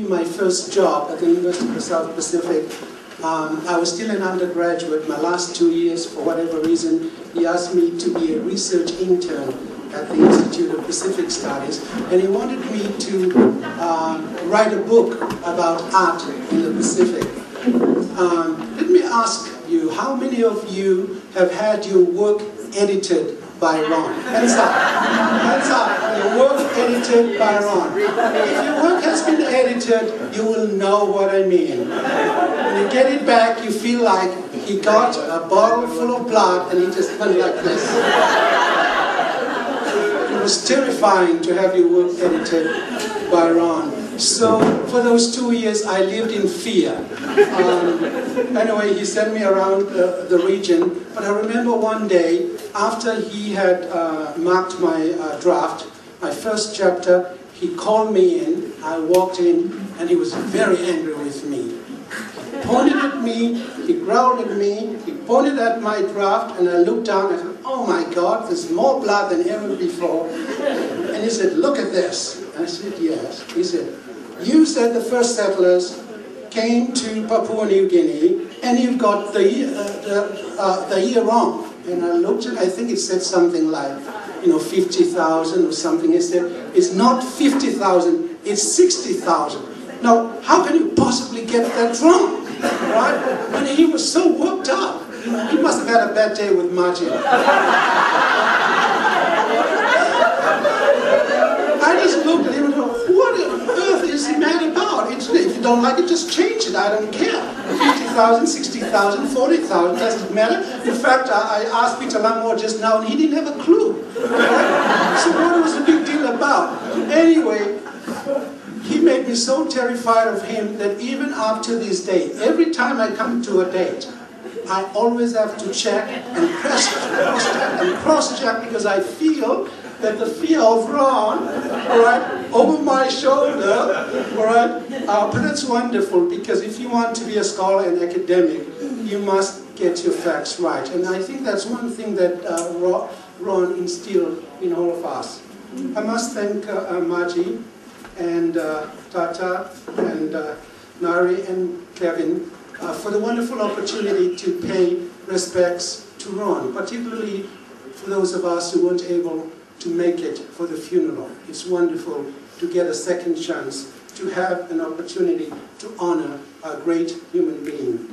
My first job at the University of the South Pacific, I was still an undergraduate. My last 2 years, for whatever reason, he asked me to be a research intern at the Institute of Pacific Studies, and he wanted me to write a book about art in the Pacific. Let me ask you, how many of you have had your work edited by Ron? Hands up. Hands up. Your work edited by Ron. If your work has been edited, you will know what I mean. When you get it back, you feel like he got a bottle full of blood and he just went like this. It was terrifying to have your work edited by Ron. So for those 2 years, I lived in fear. Anyway, he sent me around the region, but I remember one day, after he had marked my draft, my first chapter, he called me in, I walked in, and he was very angry with me. He pointed at me, he growled at me, he pointed at my draft, and I looked down and I thought, oh my God, there's more blood than ever before. And he said, look at this. I said, yes. He said, you said the first settlers came to Papua New Guinea, and you've got the year wrong. And I looked and I think it said something like, 50,000 or something. He said, it's not 50,000, it's 60,000. Now, how can you possibly get that wrong? Right? And he was so worked up. He must have had a bad day with Martin. I just looked at him and thought, what on earth is he mad about? If you don't like it, just change it. I don't care. 50,000, 60,000, 40,000, doesn't matter. In fact, I asked Peter Langmore just now, and he didn't have a clue. Right? So what was the big deal about? Anyway, he made me so terrified of him that even up to this day, every time I come to a date, I always have to check and cross-check and cross-check, because I feel that the fear of Ron, right, over my shoulder, right, but that's wonderful, because if you want to be a scholar and academic, you must get your facts right. And I think that's one thing that Ron instilled in all of us. I must thank Margie and Tata and Nari and Kevin for the wonderful opportunity to pay respects to Ron, particularly for those of us who weren't able to make it for the funeral. It's wonderful to get a second chance to have an opportunity to honor a great human being.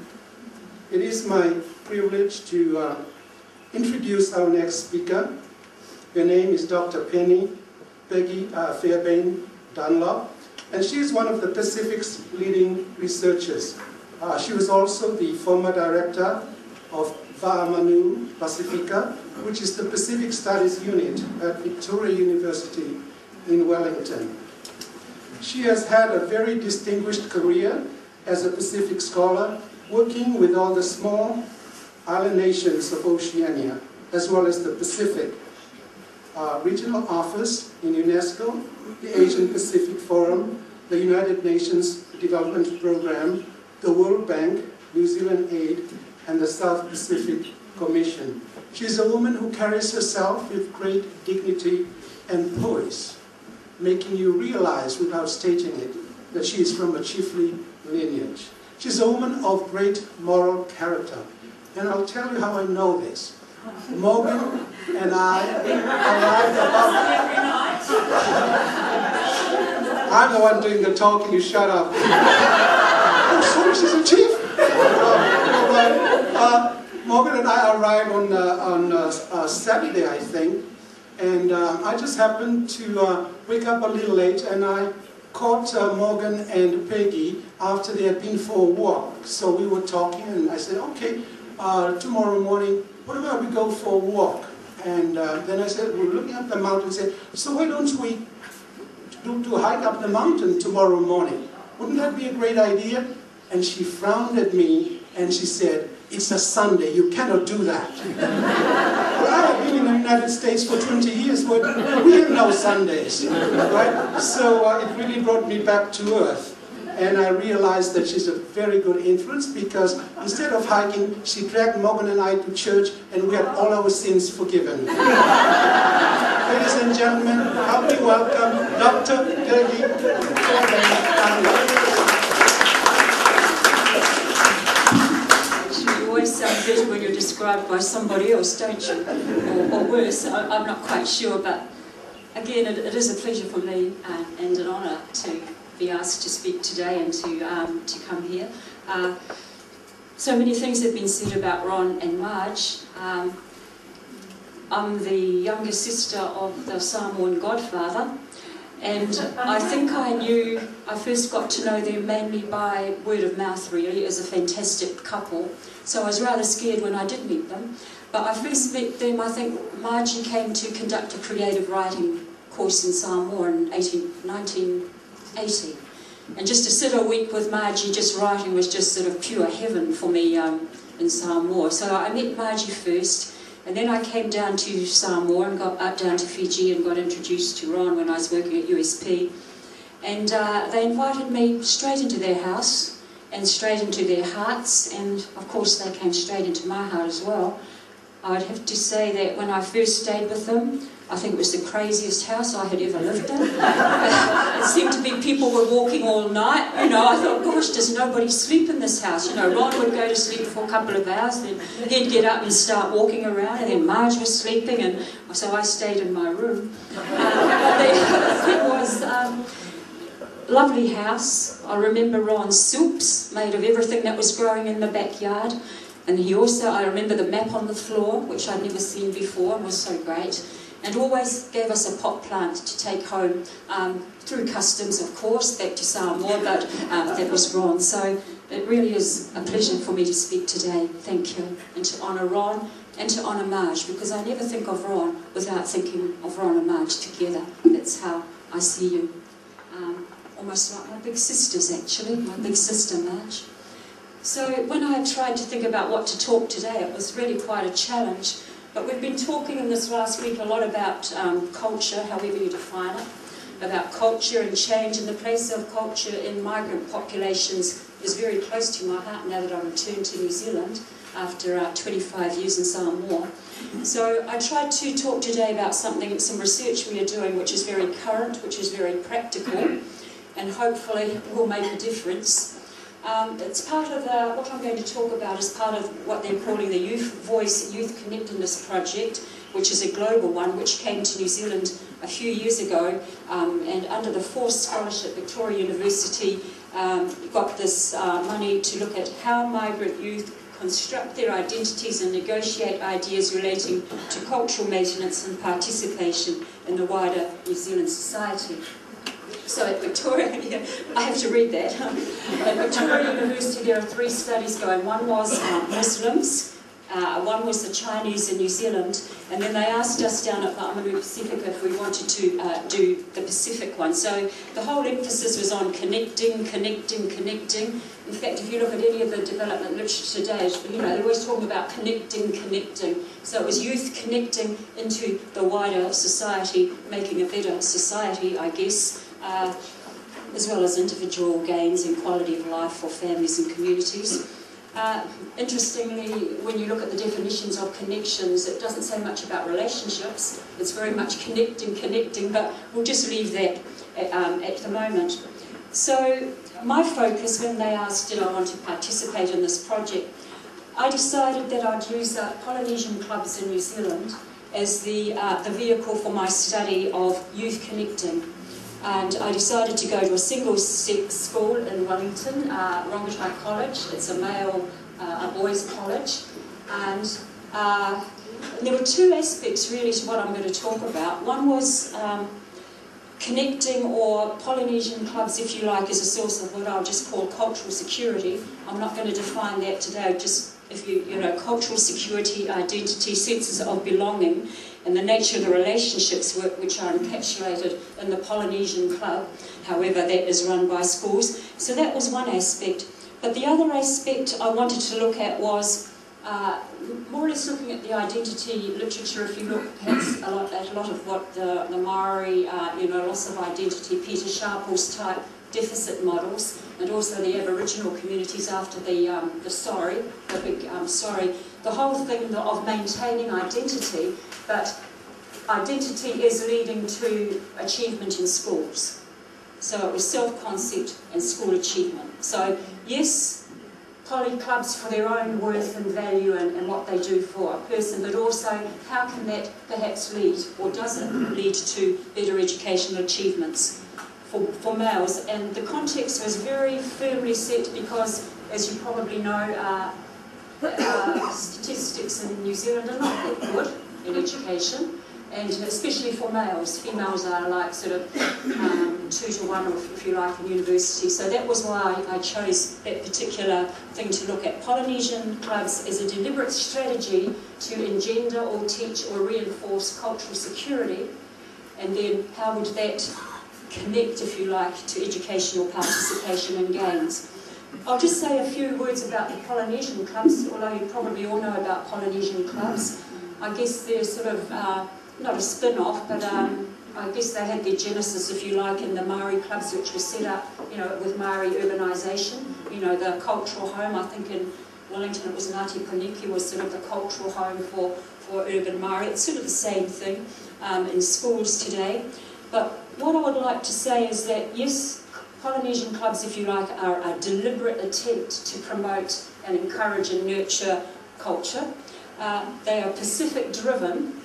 It is my privilege to introduce our next speaker. Her name is Dr. Peggy Dunlop, and she is one of the Pacific's leading researchers. She was also the former director of Va'amanu Pacifica, which is the Pacific Studies Unit at Victoria University in Wellington. She has had a very distinguished career as a Pacific scholar, working with all the small island nations of Oceania, as well as the Pacific Regional Office in UNESCO, the Asian Pacific Forum, the United Nations Development Programme, the World Bank, New Zealand Aid, and the South Pacific Commission. She's a woman who carries herself with great dignity and poise, making you realize, without stating it, that she is from a chiefly lineage. She's a woman of great moral character, and I'll tell you how I know this. Morgan and I arrived about... I'm the one doing the talking, you shut up. Oh, sorry, she's a chief. Morgan and I arrived on Saturday, I think, and I just happened to wake up a little late, and I caught Morgan and Peggy after they had been for a walk. So we were talking, and I said, okay, tomorrow morning, what about we go for a walk? And then I said, we're looking up the mountain, and said, so why don't we do a hike up the mountain tomorrow morning? Wouldn't that be a great idea? And she frowned at me, and she said, it's a Sunday, you cannot do that. Well, I have been in the United States for 20 years, but we have no Sundays, right? So it really brought me back to earth. And I realized that she's a very good influence, because instead of hiking, she dragged Morgan and I to church, and we had all our sins forgiven. Ladies and gentlemen, help me welcome Dr. Peggy Dunlop. described by somebody else, don't you? Or worse, I'm not quite sure, but again, it is a pleasure for me and an honour to be asked to speak today and to come here. So many things have been said about Ron and Marge. I'm the younger sister of the Samoan godfather, and I think I first got to know them mainly by word of mouth, really, as a fantastic couple. So I was rather scared when I did meet them. But I first met them, I think Margie came to conduct a creative writing course in Samoa in 1980. And just to sit a week with Margie just writing was just sort of pure heaven for me in Samoa. So I met Margie first, and then I came down to Samoa and got down to Fiji and got introduced to Ron when I was working at USP. And they invited me straight into their house and straight into their hearts, and of course they came straight into my heart as well. I'd have to say that when I first stayed with them, I think it was the craziest house I had ever lived in. It seemed to be people were walking all night. You know, I thought, gosh, does nobody sleep in this house? You know, Ron would go to sleep for a couple of hours, then he'd get up and start walking around, and then Marge was sleeping, and so I stayed in my room. It was lovely house. I remember Ron's soups made of everything that was growing in the backyard. And he also, I remember the map on the floor, which I'd never seen before, and was so great. And always gave us a pot plant to take home, through customs, of course, back to Samoa, but that was Ron. So it really is a pleasure for me to speak today. Thank you. And to honour Ron and to honour Marge, because I never think of Ron without thinking of Ron and Marge together. That's how I see you. Almost like my big sisters, actually, my big sister Marge. So when I tried to think about what to talk today, it was really quite a challenge. But we've been talking in this last week a lot about culture, however you define it, about culture and change, and the place of culture in migrant populations is very close to my heart now that I've returned to New Zealand after 25 years in Samoa. So I tried to talk today about some research we are doing which is very current, which is very practical, and hopefully will make a difference. It's part of what I'm going to talk about is part of what they're calling the Youth Voice, Youth Connectedness Project, which is a global one, which came to New Zealand a few years ago, and under the Force Scholarship, Victoria University got this money to look at how migrant youth construct their identities and negotiate ideas relating to cultural maintenance and participation in the wider New Zealand society. So at Victoria, I have to read that. At Victoria University there are 3 studies going. One was Muslims, one was the Chinese in New Zealand, and then they asked us down at Ma'amaru Pacifica if we wanted to do the Pacific one. So the whole emphasis was on connecting. In fact, if you look at any of the development literature today, you know, they're always talking about connecting. So it was youth connecting into the wider society, making a better society, I guess. As well as individual gains in quality of life for families and communities. Interestingly, when you look at the definitions of connections, it doesn't say much about relationships. It's very much connecting, but we'll just leave that at the moment. So my focus, when they asked did I want to participate in this project, I decided that I'd use Polynesian clubs in New Zealand as the vehicle for my study of youth connecting. And I decided to go to a single-sex school in Wellington, Rongotai College. It's a boys' college. And there were 2 aspects really to what I'm going to talk about. One was connecting, or Polynesian clubs, if you like, as a source of what I'll just call cultural security. I'm not going to define that today, just if you know, cultural security, identity, senses of belonging, and the nature of the relationships which are encapsulated in the Polynesian club, however that is run by schools. So that was one aspect. But the other aspect I wanted to look at was more or less looking at the identity literature. If you look at a lot of what the Maori, loss of identity, Peter Sharple's type deficit models, and also the Aboriginal communities after the whole thing of maintaining identity, but identity is leading to achievement in schools. So it was self-concept and school achievement. So yes, poly clubs for their own worth and value and what they do for a person, but also how can that perhaps lead, or does it lead to better educational achievements for males. And the context was very firmly set because, as you probably know, statistics in New Zealand are not that good in education, and especially for males. Females are like sort of 2 to 1, if you like, in university. So that was why I chose that particular thing to look at. Polynesian clubs as a deliberate strategy to engender or teach or reinforce cultural security, and then how would that connect, if you like, to educational participation and gains. I'll just say a few words about the Polynesian clubs, although you probably all know about Polynesian clubs. I guess they're sort of, not a spin-off, but I guess they had their genesis, if you like, in the Maori clubs, which were set up, you know, with Maori urbanisation. You know, the cultural home, I think in Wellington it was Ngāti Puniki, was sort of the cultural home for urban Maori. It's sort of the same thing in schools today. But what I would like to say is that, yes, Polynesian clubs, if you like, are a deliberate attempt to promote and encourage and nurture culture. They are Pacific-driven.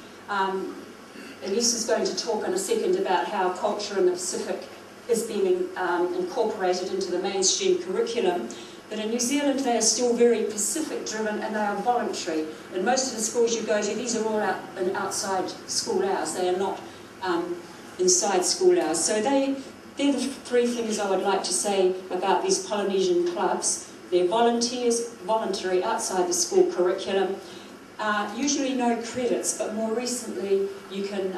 Elise is going to talk in a second about how culture in the Pacific is being incorporated into the mainstream curriculum. But in New Zealand, they are still very Pacific-driven and they are voluntary. In most of the schools you go to, these are all outside school hours. They are not inside school hours. So they're the 3 things I would like to say about these Polynesian clubs. They're volunteers, voluntary, outside the school curriculum. Usually no credits, but more recently you can,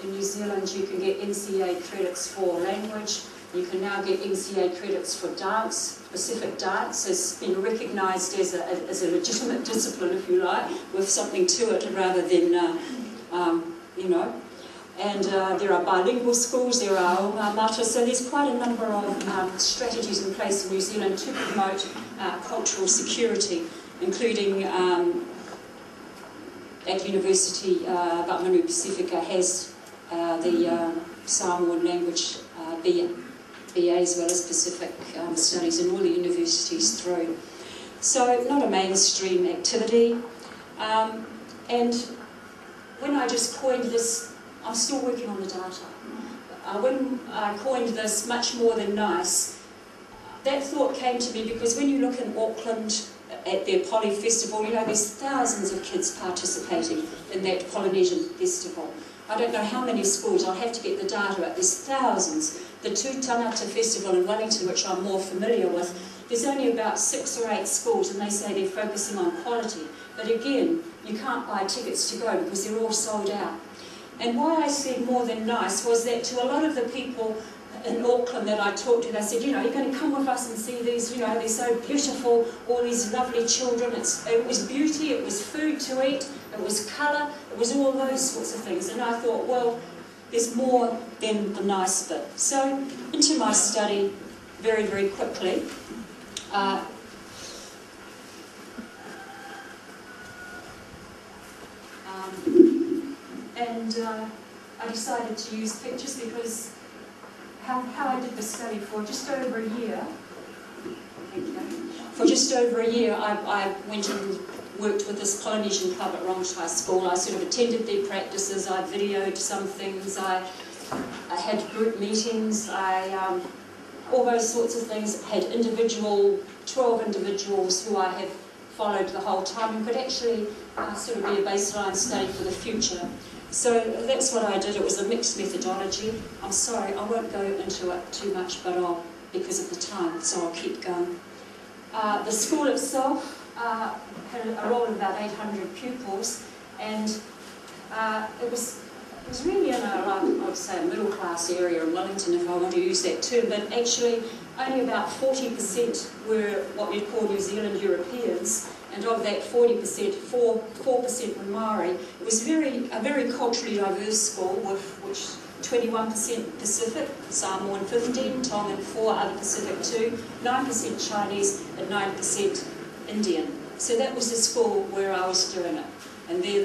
in New Zealand, you can get NCA credits for language. You can now get NCA credits for dance. Pacific dance has been recognised as a legitimate discipline, if you like, with something to it rather than, you know. And there are bilingual schools, there are Onga Mata, so there's quite a number of strategies in place in New Zealand to promote cultural security, including at university, Manu Pacifica has the Samoan language BA as well as Pacific studies in all the universities through. So not a mainstream activity. And when I just coined this, I'm still working on the data. When I coined this much more than nice, that thought came to me because when you look in Auckland at their Poly Festival, you know, there's thousands of kids participating in that Polynesian festival. I don't know how many schools, I'll have to get the data, but there's thousands. The Tū Tangata Festival in Wellington, which I'm more familiar with, there's only about 6 or 8 schools and they say they're focusing on quality. But again, you can't buy tickets to go because they're all sold out. And why I said more than nice was that to a lot of the people in Auckland that I talked to, they said, you know, you're going to come with us and see these, you know, they're so beautiful, all these lovely children. It was beauty, it was food to eat, it was colour, it was all those sorts of things. And I thought, well, there's more than the nice bit. So into my study very, very quickly. I decided to use pictures because how I did the study for just over a year. For just over a year, I went and worked with this Polynesian club at Rongshire School. I sort of attended their practices, I videoed some things, I had group meetings, all those sorts of things. Had 12 individuals who I had followed the whole time and could actually sort of be a baseline study for the future. So that's what I did. It was a mixed methodology. I'm sorry, I won't go into it too much, but because of the time, so I'll keep going. The school itself had a roll of about 800 pupils, and it was really in I would say a middle class area in Wellington, if I want to use that term, but actually only about 40% were what you'd call New Zealand Europeans, and of that 40%, 4% were Maori. It was a very culturally diverse school, with which 21% Pacific, Samoan 15, Tongan 4, other Pacific 2, 9% Chinese, and 9% Indian. So that was the school where I was doing it. And there